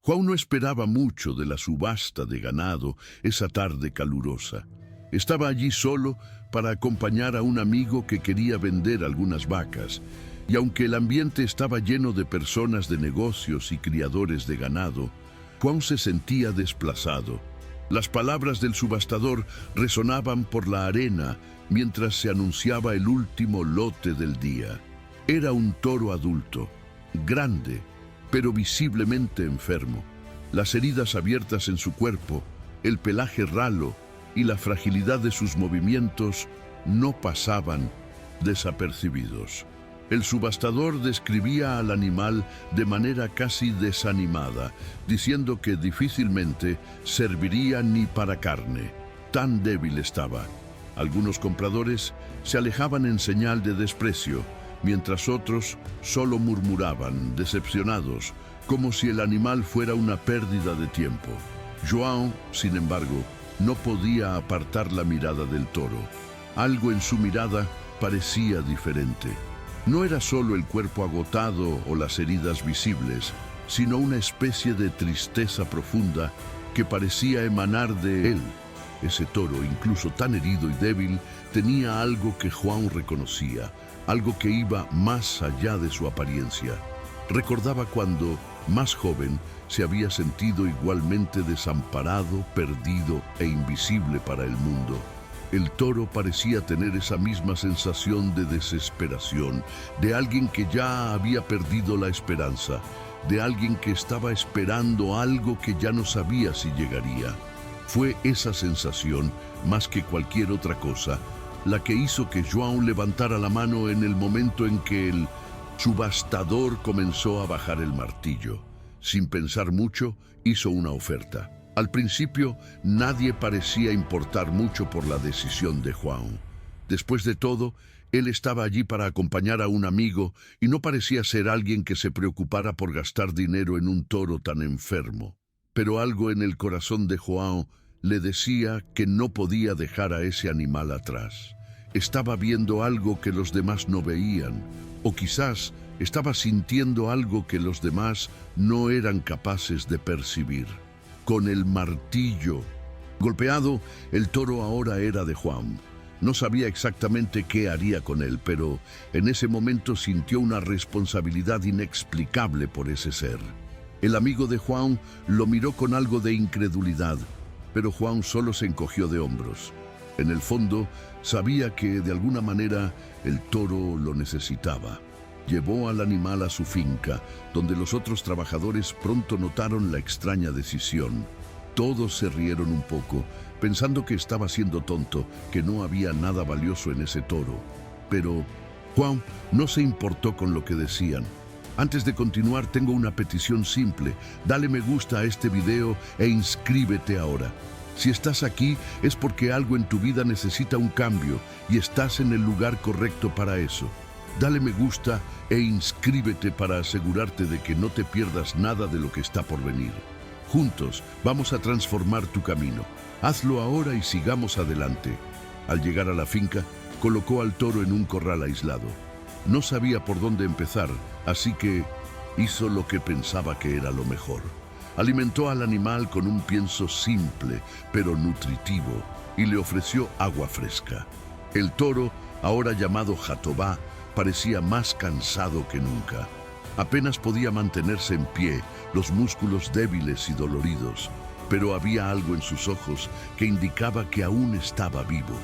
Juan no esperaba mucho de la subasta de ganado esa tarde calurosa. Estaba allí solo para acompañar a un amigo que quería vender algunas vacas, y aunque el ambiente estaba lleno de personas de negocios y criadores de ganado, Juan se sentía desplazado. Las palabras del subastador resonaban por la arena mientras se anunciaba el último lote del día. Era un toro adulto, grande, pero visiblemente enfermo. Las heridas abiertas en su cuerpo, el pelaje ralo y la fragilidad de sus movimientos no pasaban desapercibidos. El subastador describía al animal de manera casi desanimada, diciendo que difícilmente serviría ni para carne. Tan débil estaba. Algunos compradores se alejaban en señal de desprecio, mientras otros solo murmuraban, decepcionados, como si el animal fuera una pérdida de tiempo. João, sin embargo, no podía apartar la mirada del toro. Algo en su mirada parecía diferente. No era solo el cuerpo agotado o las heridas visibles, sino una especie de tristeza profunda que parecía emanar de él. Ese toro, incluso tan herido y débil, tenía algo que João reconocía, algo que iba más allá de su apariencia. Recordaba cuando, más joven, se había sentido igualmente desamparado, perdido e invisible para el mundo. El toro parecía tener esa misma sensación de desesperación, de alguien que ya había perdido la esperanza, de alguien que estaba esperando algo que ya no sabía si llegaría. Fue esa sensación, más que cualquier otra cosa, la que hizo que João levantara la mano en el momento en que el subastador comenzó a bajar el martillo. Sin pensar mucho, hizo una oferta. Al principio, nadie parecía importar mucho por la decisión de João. Después de todo, él estaba allí para acompañar a un amigo y no parecía ser alguien que se preocupara por gastar dinero en un toro tan enfermo. Pero algo en el corazón de João le decía que no podía dejar a ese animal atrás. Estaba viendo algo que los demás no veían, o quizás estaba sintiendo algo que los demás no eran capaces de percibir. Con el martillo golpeado, el toro ahora era de João. No sabía exactamente qué haría con él, pero en ese momento sintió una responsabilidad inexplicable por ese ser. El amigo de João lo miró con algo de incredulidad, pero João solo se encogió de hombros. En el fondo, sabía que de alguna manera el toro lo necesitaba. Llevó al animal a su finca, donde los otros trabajadores pronto notaron la extraña decisión. Todos se rieron un poco, pensando que estaba siendo tonto, que no había nada valioso en ese toro. Pero João no se importó con lo que decían. Antes de continuar, tengo una petición simple. Dale me gusta a este video e inscríbete ahora. Si estás aquí es porque algo en tu vida necesita un cambio y estás en el lugar correcto para eso. Dale me gusta e inscríbete para asegurarte de que no te pierdas nada de lo que está por venir. Juntos vamos a transformar tu camino. Hazlo ahora y sigamos adelante. Al llegar a la finca, colocó al toro en un corral aislado. No sabía por dónde empezar, así que hizo lo que pensaba que era lo mejor. Alimentó al animal con un pienso simple, pero nutritivo, y le ofreció agua fresca. El toro, ahora llamado Jatobá, parecía más cansado que nunca. Apenas podía mantenerse en pie, los músculos débiles y doloridos, pero había algo en sus ojos que indicaba que aún estaba vivo.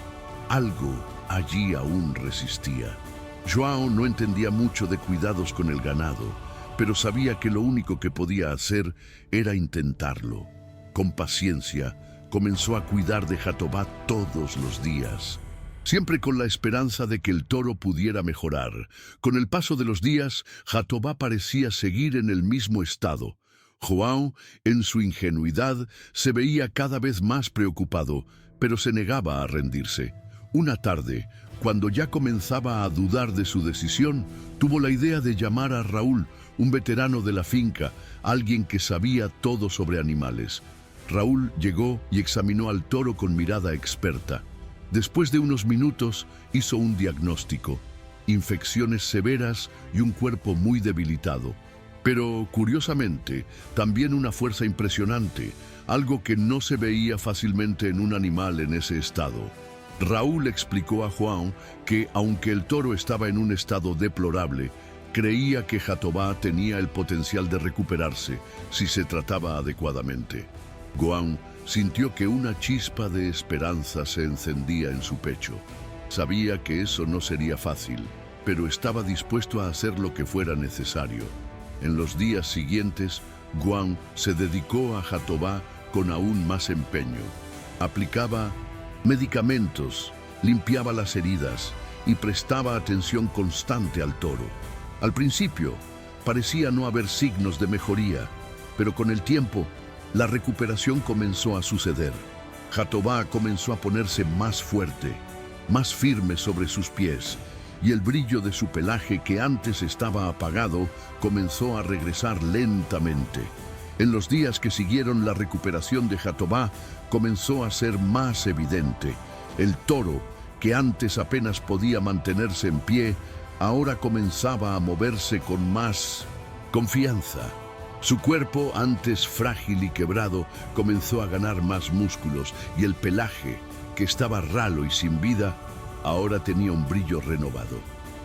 Algo allí aún resistía. João no entendía mucho de cuidados con el ganado, pero sabía que lo único que podía hacer era intentarlo. Con paciencia, comenzó a cuidar de Jatobá todos los días, siempre con la esperanza de que el toro pudiera mejorar. Con el paso de los días, Jatobá parecía seguir en el mismo estado. João, en su ingenuidad, se veía cada vez más preocupado, pero se negaba a rendirse. Una tarde, cuando ya comenzaba a dudar de su decisión, tuvo la idea de llamar a Raúl, un veterano de la finca, alguien que sabía todo sobre animales. Raúl llegó y examinó al toro con mirada experta. Después de unos minutos, hizo un diagnóstico: infecciones severas y un cuerpo muy debilitado. Pero, curiosamente, también una fuerza impresionante, algo que no se veía fácilmente en un animal en ese estado. Raúl explicó a João que, aunque el toro estaba en un estado deplorable, creía que Jatobá tenía el potencial de recuperarse si se trataba adecuadamente. João sintió que una chispa de esperanza se encendía en su pecho. Sabía que eso no sería fácil, pero estaba dispuesto a hacer lo que fuera necesario. En los días siguientes, João se dedicó a Jatobá con aún más empeño. Aplicaba medicamentos, limpiaba las heridas y prestaba atención constante al toro. Al principio, parecía no haber signos de mejoría, pero con el tiempo, la recuperación comenzó a suceder. Jatobá comenzó a ponerse más fuerte, más firme sobre sus pies, y el brillo de su pelaje, que antes estaba apagado, comenzó a regresar lentamente. En los días que siguieron, la recuperación de Jatobá comenzó a ser más evidente. El toro, que antes apenas podía mantenerse en pie, ahora comenzaba a moverse con más confianza. Su cuerpo, antes frágil y quebrado, comenzó a ganar más músculos, y el pelaje, que estaba ralo y sin vida, ahora tenía un brillo renovado.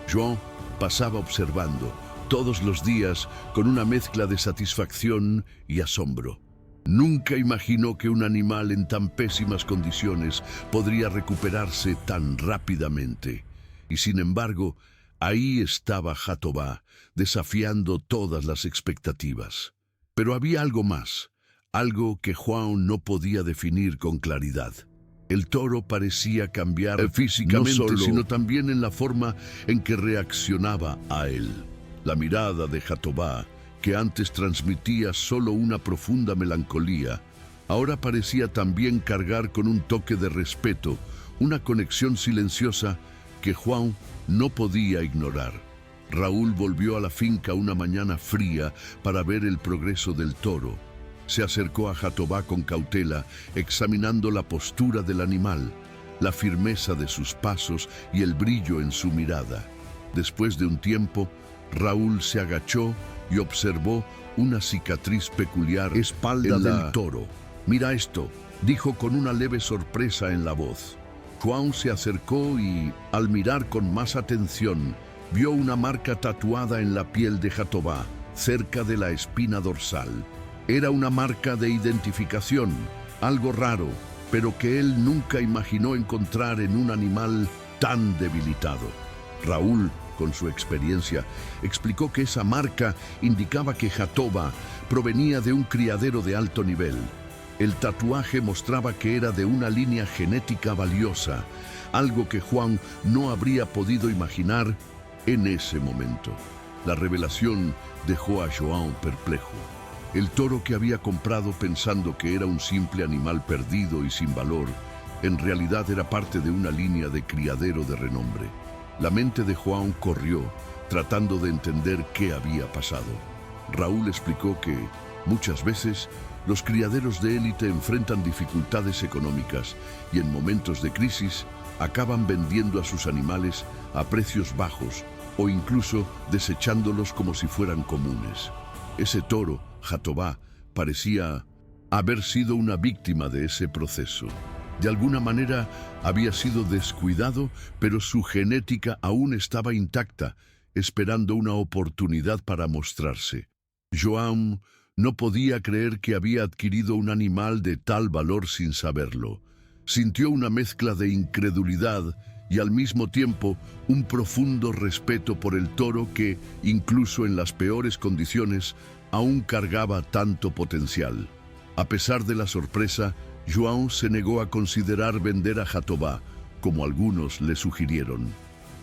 João pasaba observando todos los días con una mezcla de satisfacción y asombro. Nunca imaginó que un animal en tan pésimas condiciones podría recuperarse tan rápidamente. Y sin embargo, ahí estaba Jatobá, desafiando todas las expectativas. Pero había algo más, algo que João no podía definir con claridad. El toro parecía cambiar físicamente, no solo, sino también en la forma en que reaccionaba a él. La mirada de Jatobá, que antes transmitía solo una profunda melancolía, ahora parecía también cargar con un toque de respeto, una conexión silenciosa que João no podía ignorar. Raúl volvió a la finca una mañana fría para ver el progreso del toro. Se acercó a Jatobá con cautela, examinando la postura del animal, la firmeza de sus pasos y el brillo en su mirada. Después de un tiempo, Raúl se agachó y observó una cicatriz peculiar espalda del toro. «Mira esto», dijo con una leve sorpresa en la voz. João se acercó y, al mirar con más atención, vio una marca tatuada en la piel de Jatobá, cerca de la espina dorsal. Era una marca de identificación, algo raro, pero que él nunca imaginó encontrar en un animal tan debilitado. Raúl, con su experiencia, explicó que esa marca indicaba que Jatobá provenía de un criadero de alto nivel. El tatuaje mostraba que era de una línea genética valiosa, algo que João no habría podido imaginar en ese momento. La revelación dejó a João perplejo. El toro que había comprado pensando que era un simple animal perdido y sin valor, en realidad era parte de una línea de criadero de renombre. La mente de João corrió, tratando de entender qué había pasado. Raúl explicó que, muchas veces, los criaderos de élite enfrentan dificultades económicas y en momentos de crisis acaban vendiendo a sus animales a precios bajos o incluso desechándolos como si fueran comunes. Ese toro, Jatobá, parecía haber sido una víctima de ese proceso. De alguna manera había sido descuidado, pero su genética aún estaba intacta, esperando una oportunidad para mostrarse. João no podía creer que había adquirido un animal de tal valor sin saberlo. Sintió una mezcla de incredulidad y al mismo tiempo un profundo respeto por el toro que, incluso en las peores condiciones, aún cargaba tanto potencial. A pesar de la sorpresa, João se negó a considerar vender a Jatobá, como algunos le sugirieron.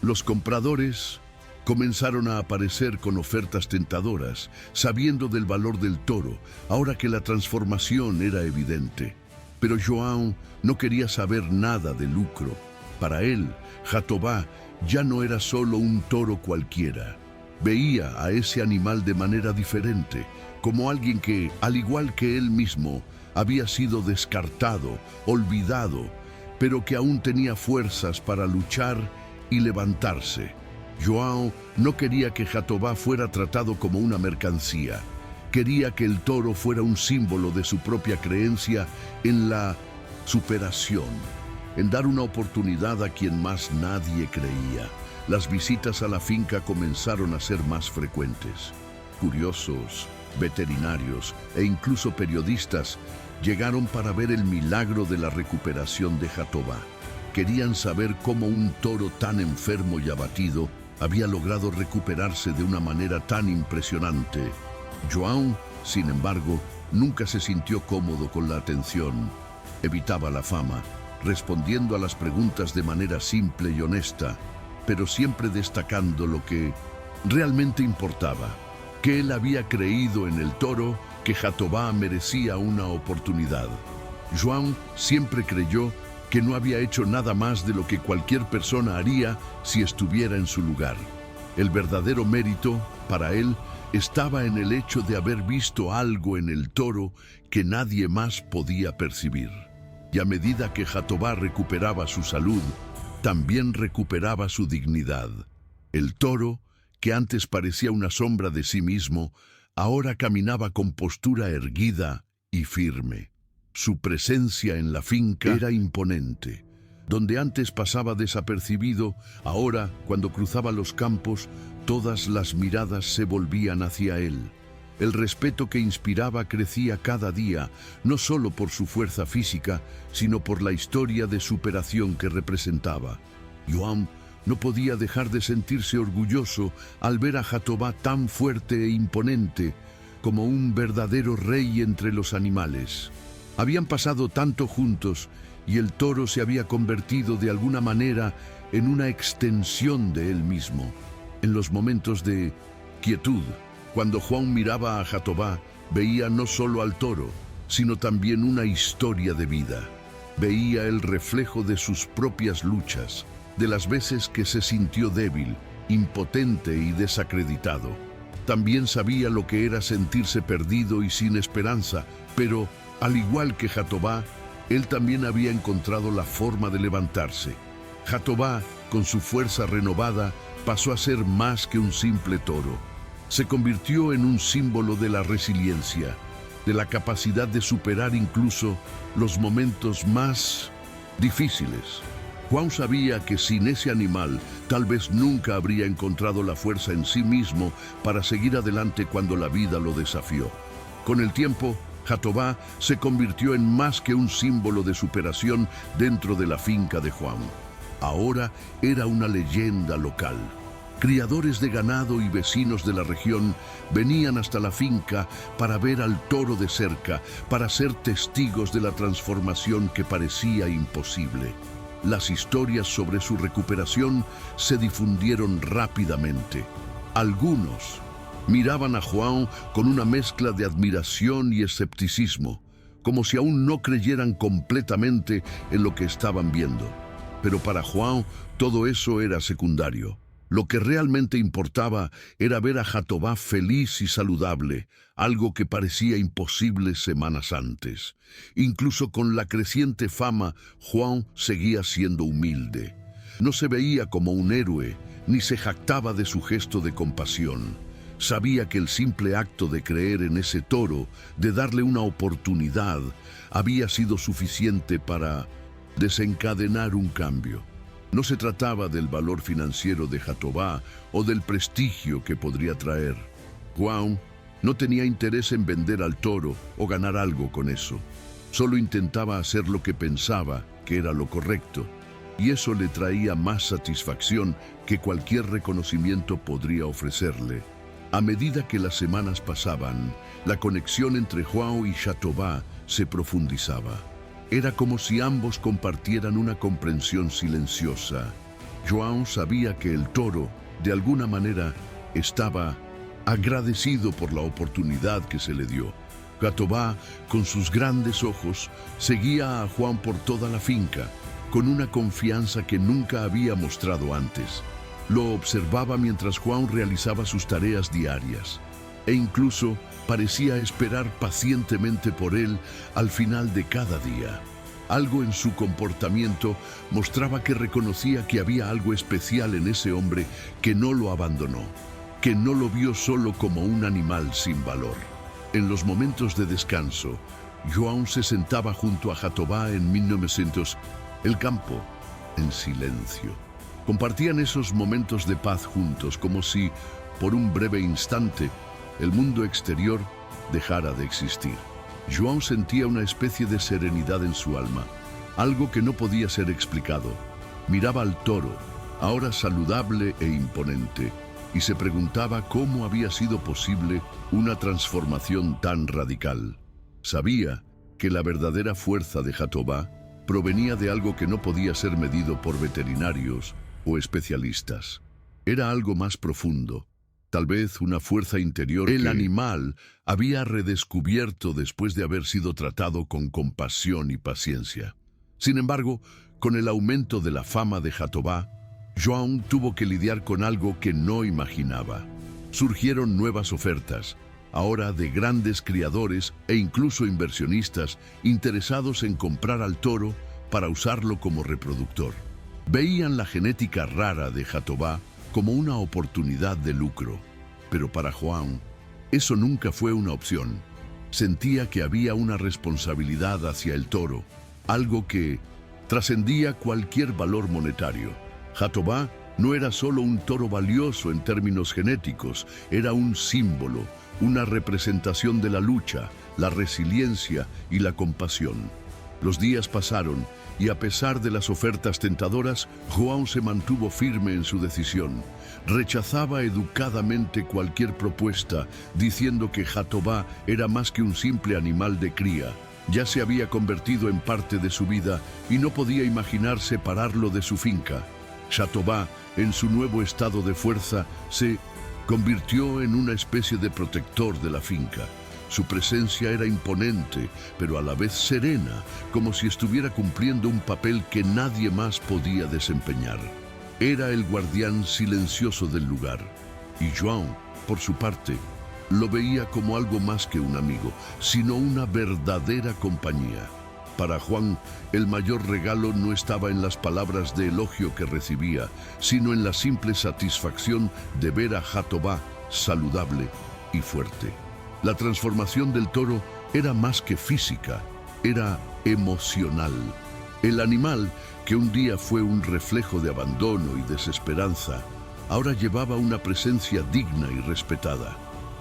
Los compradores comenzaron a aparecer con ofertas tentadoras, sabiendo del valor del toro, ahora que la transformación era evidente. Pero João no quería saber nada de lucro. Para él, Jatobá ya no era solo un toro cualquiera. Veía a ese animal de manera diferente, como alguien que, al igual que él mismo, había sido descartado, olvidado, pero que aún tenía fuerzas para luchar y levantarse. João no quería que Jatobá fuera tratado como una mercancía. Quería que el toro fuera un símbolo de su propia creencia en la superación, en dar una oportunidad a quien más nadie creía. Las visitas a la finca comenzaron a ser más frecuentes. Curiosos, veterinarios e incluso periodistas llegaron para ver el milagro de la recuperación de Jatobá. Querían saber cómo un toro tan enfermo y abatido había logrado recuperarse de una manera tan impresionante. João, sin embargo, nunca se sintió cómodo con la atención. Evitaba la fama, respondiendo a las preguntas de manera simple y honesta, pero siempre destacando lo que realmente importaba, que él había creído en el toro, que Jatobá merecía una oportunidad. João siempre creyó que no había hecho nada más de lo que cualquier persona haría si estuviera en su lugar. El verdadero mérito, para él, estaba en el hecho de haber visto algo en el toro que nadie más podía percibir. Y a medida que Jatobá recuperaba su salud, también recuperaba su dignidad. El toro, que antes parecía una sombra de sí mismo, ahora caminaba con postura erguida y firme. Su presencia en la finca era imponente. Donde antes pasaba desapercibido, ahora, cuando cruzaba los campos, todas las miradas se volvían hacia él. El respeto que inspiraba crecía cada día, no solo por su fuerza física, sino por la historia de superación que representaba. João no podía dejar de sentirse orgulloso al ver a Jatobá tan fuerte e imponente, como un verdadero rey entre los animales. Habían pasado tanto juntos y el toro se había convertido de alguna manera en una extensión de él mismo. En los momentos de quietud, cuando João miraba a Jatobá, veía no solo al toro, sino también una historia de vida. Veía el reflejo de sus propias luchas, de las veces que se sintió débil, impotente y desacreditado. También sabía lo que era sentirse perdido y sin esperanza, pero, al igual que Jatobá, él también había encontrado la forma de levantarse. Jatobá, con su fuerza renovada, pasó a ser más que un simple toro. Se convirtió en un símbolo de la resiliencia, de la capacidad de superar incluso los momentos más difíciles. João sabía que sin ese animal tal vez nunca habría encontrado la fuerza en sí mismo para seguir adelante cuando la vida lo desafió. Con el tiempo, Jatobá se convirtió en más que un símbolo de superación dentro de la finca de João. Ahora era una leyenda local. Criadores de ganado y vecinos de la región venían hasta la finca para ver al toro de cerca, para ser testigos de la transformación que parecía imposible. Las historias sobre su recuperación se difundieron rápidamente. Algunos miraban a João con una mezcla de admiración y escepticismo, como si aún no creyeran completamente en lo que estaban viendo. Pero para João todo eso era secundario. Lo que realmente importaba era ver a Jatobá feliz y saludable, algo que parecía imposible semanas antes. Incluso con la creciente fama, João seguía siendo humilde. No se veía como un héroe, ni se jactaba de su gesto de compasión. Sabía que el simple acto de creer en ese toro, de darle una oportunidad, había sido suficiente para desencadenar un cambio. No se trataba del valor financiero de Jatobá o del prestigio que podría traer. João no tenía interés en vender al toro o ganar algo con eso. Solo intentaba hacer lo que pensaba que era lo correcto, y eso le traía más satisfacción que cualquier reconocimiento podría ofrecerle. A medida que las semanas pasaban, la conexión entre João y Jatobá se profundizaba. Era como si ambos compartieran una comprensión silenciosa. João sabía que el toro, de alguna manera, estaba agradecido por la oportunidad que se le dio. Jatobá, con sus grandes ojos, seguía a João por toda la finca, con una confianza que nunca había mostrado antes. Lo observaba mientras João realizaba sus tareas diarias, e incluso parecía esperar pacientemente por él al final de cada día. Algo en su comportamiento mostraba que reconocía que había algo especial en ese hombre que no lo abandonó, que no lo vio solo como un animal sin valor. En los momentos de descanso, João se sentaba junto a Jatobá en 1900, el campo, en silencio. Compartían esos momentos de paz juntos, como si, por un breve instante, el mundo exterior dejara de existir. João sentía una especie de serenidad en su alma, algo que no podía ser explicado. Miraba al toro, ahora saludable e imponente, y se preguntaba cómo había sido posible una transformación tan radical. Sabía que la verdadera fuerza de Jatobá provenía de algo que no podía ser medido por veterinarios o especialistas. Era algo más profundo, tal vez una fuerza interior que el animal había redescubierto después de haber sido tratado con compasión y paciencia. Sin embargo, con el aumento de la fama de Jatobá, João tuvo que lidiar con algo que no imaginaba. Surgieron nuevas ofertas, ahora de grandes criadores e incluso inversionistas interesados en comprar al toro para usarlo como reproductor. Veían la genética rara de Jatobá como una oportunidad de lucro, pero para João eso nunca fue una opción. Sentía que había una responsabilidad hacia el toro, algo que trascendía cualquier valor monetario. Jatobá no era solo un toro valioso en términos genéticos, era un símbolo, una representación de la lucha, la resiliencia y la compasión. Los días pasaron y a pesar de las ofertas tentadoras, João se mantuvo firme en su decisión. Rechazaba educadamente cualquier propuesta, diciendo que Jatobá era más que un simple animal de cría. Ya se había convertido en parte de su vida y no podía imaginar separarlo de su finca. Jatobá, en su nuevo estado de fuerza, se convirtió en una especie de protector de la finca. Su presencia era imponente, pero a la vez serena, como si estuviera cumpliendo un papel que nadie más podía desempeñar. Era el guardián silencioso del lugar, y João, por su parte, lo veía como algo más que un amigo, sino una verdadera compañía. Para João, el mayor regalo no estaba en las palabras de elogio que recibía, sino en la simple satisfacción de ver a Jatobá saludable y fuerte. La transformación del toro era más que física, era emocional. El animal, que un día fue un reflejo de abandono y desesperanza, ahora llevaba una presencia digna y respetada.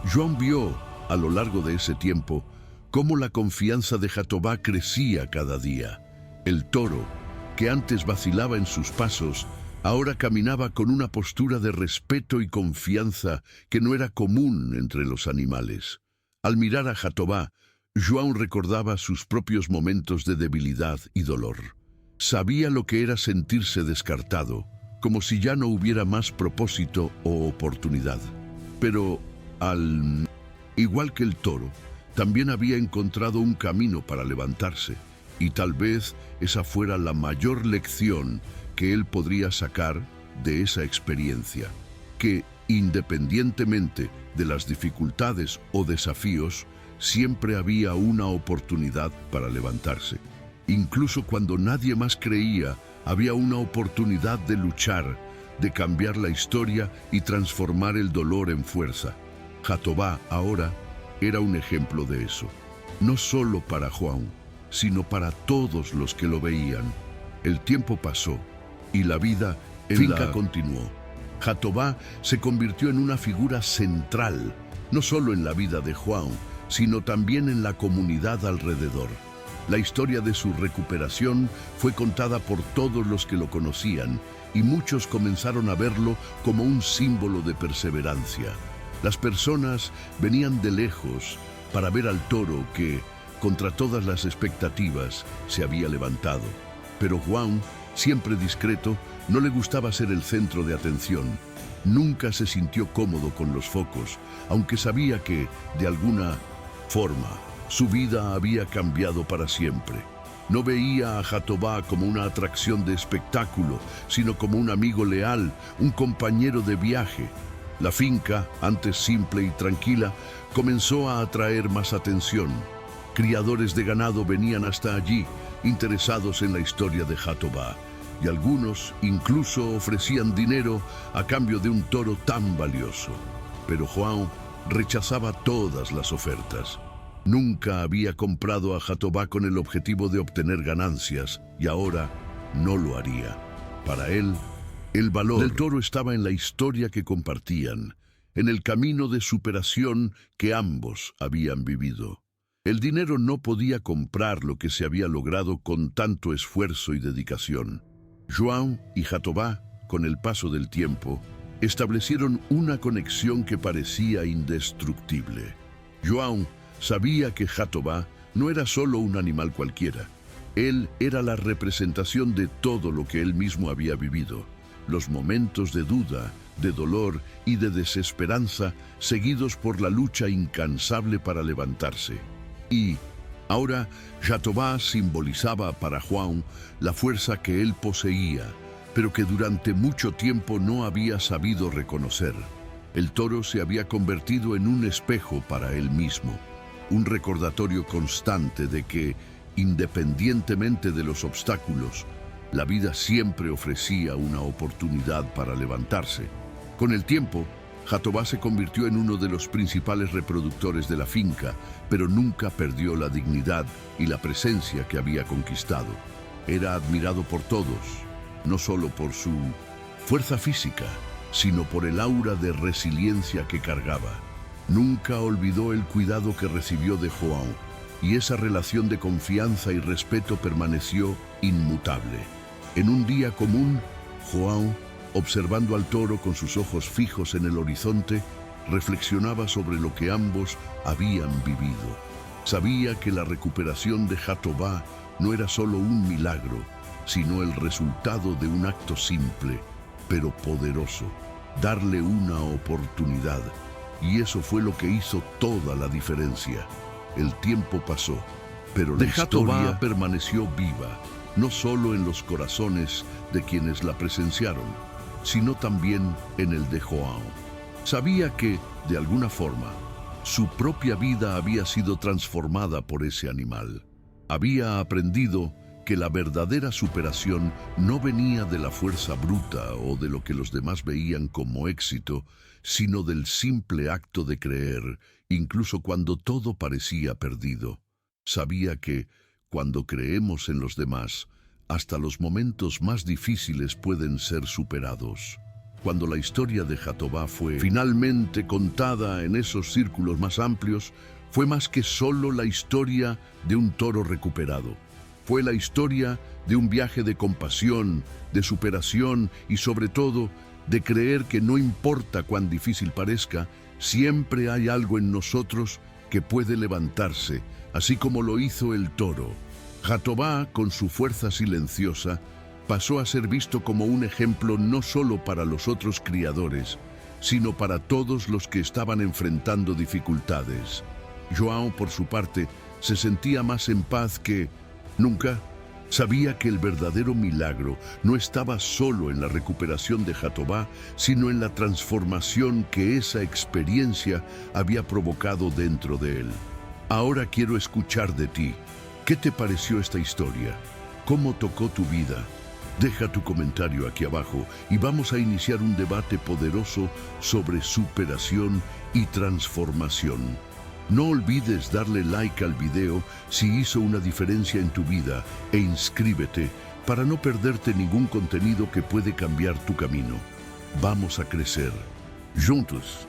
João vio, a lo largo de ese tiempo, cómo la confianza de Jatobá crecía cada día. El toro, que antes vacilaba en sus pasos, ahora caminaba con una postura de respeto y confianza que no era común entre los animales. Al mirar a Jatobá, João recordaba sus propios momentos de debilidad y dolor. Sabía lo que era sentirse descartado, como si ya no hubiera más propósito o oportunidad. Pero, al igual que el toro, también había encontrado un camino para levantarse, y tal vez esa fuera la mayor lección que él podría sacar de esa experiencia, que, independientemente de las dificultades o desafíos, siempre había una oportunidad para levantarse. Incluso cuando nadie más creía, había una oportunidad de luchar, de cambiar la historia y transformar el dolor en fuerza. Jatobá ahora era un ejemplo de eso, no solo para João, sino para todos los que lo veían. El tiempo pasó y la vida en la continuó. Jatobá se convirtió en una figura central, no solo en la vida de João, sino también en la comunidad alrededor. La historia de su recuperación fue contada por todos los que lo conocían, y muchos comenzaron a verlo como un símbolo de perseverancia. Las personas venían de lejos para ver al toro que, contra todas las expectativas, se había levantado. Pero João, siempre discreto, no le gustaba ser el centro de atención. Nunca se sintió cómodo con los focos, aunque sabía que, de alguna forma, su vida había cambiado para siempre. No veía a Jatobá como una atracción de espectáculo, sino como un amigo leal, un compañero de viaje. La finca, antes simple y tranquila, comenzó a atraer más atención. Criadores de ganado venían hasta allí, interesados en la historia de Jatobá, y algunos incluso ofrecían dinero a cambio de un toro tan valioso. Pero João rechazaba todas las ofertas. Nunca había comprado a Jatobá con el objetivo de obtener ganancias, y ahora no lo haría. Para él, el valor del toro estaba en la historia que compartían, en el camino de superación que ambos habían vivido. El dinero no podía comprar lo que se había logrado con tanto esfuerzo y dedicación. João y Jatobá, con el paso del tiempo, establecieron una conexión que parecía indestructible. João sabía que Jatobá no era solo un animal cualquiera. Él era la representación de todo lo que él mismo había vivido. Los momentos de duda, de dolor y de desesperanza, seguidos por la lucha incansable para levantarse. Y ahora Jatobá simbolizaba para João la fuerza que él poseía, pero que durante mucho tiempo no había sabido reconocer. El toro se había convertido en un espejo para él mismo, un recordatorio constante de que, independientemente de los obstáculos, la vida siempre ofrecía una oportunidad para levantarse. Con el tiempo, Jatobá se convirtió en uno de los principales reproductores de la finca, pero nunca perdió la dignidad y la presencia que había conquistado. Era admirado por todos, no solo por su fuerza física, sino por el aura de resiliencia que cargaba. Nunca olvidó el cuidado que recibió de João, y esa relación de confianza y respeto permaneció inmutable. En un día común, João, observando al toro con sus ojos fijos en el horizonte, reflexionaba sobre lo que ambos habían vivido. Sabía que la recuperación de Jatobá no era solo un milagro, sino el resultado de un acto simple, pero poderoso: darle una oportunidad. Y eso fue lo que hizo toda la diferencia. El tiempo pasó, pero la historia permaneció viva, no solo en los corazones de quienes la presenciaron, sino también en el de João. Sabía que, de alguna forma, su propia vida había sido transformada por ese animal. Había aprendido que la verdadera superación no venía de la fuerza bruta o de lo que los demás veían como éxito, sino del simple acto de creer, incluso cuando todo parecía perdido. Sabía que, cuando creemos en los demás, hasta los momentos más difíciles pueden ser superados. Cuando la historia de Jatobá fue finalmente contada en esos círculos más amplios, fue más que solo la historia de un toro recuperado. Fue la historia de un viaje de compasión, de superación y, sobre todo, de creer que no importa cuán difícil parezca, siempre hay algo en nosotros que puede levantarse, así como lo hizo el toro. Jatobá, con su fuerza silenciosa, pasó a ser visto como un ejemplo no solo para los otros criadores, sino para todos los que estaban enfrentando dificultades. João, por su parte, se sentía más en paz que nunca. Sabía que el verdadero milagro no estaba solo en la recuperación de Jatobá, sino en la transformación que esa experiencia había provocado dentro de él. Ahora quiero escuchar de ti. ¿Qué te pareció esta historia? ¿Cómo tocó tu vida? Deja tu comentario aquí abajo y vamos a iniciar un debate poderoso sobre superación y transformación. No olvides darle like al video si hizo una diferencia en tu vida e inscríbete para no perderte ningún contenido que puede cambiar tu camino. Vamos a crecer juntos.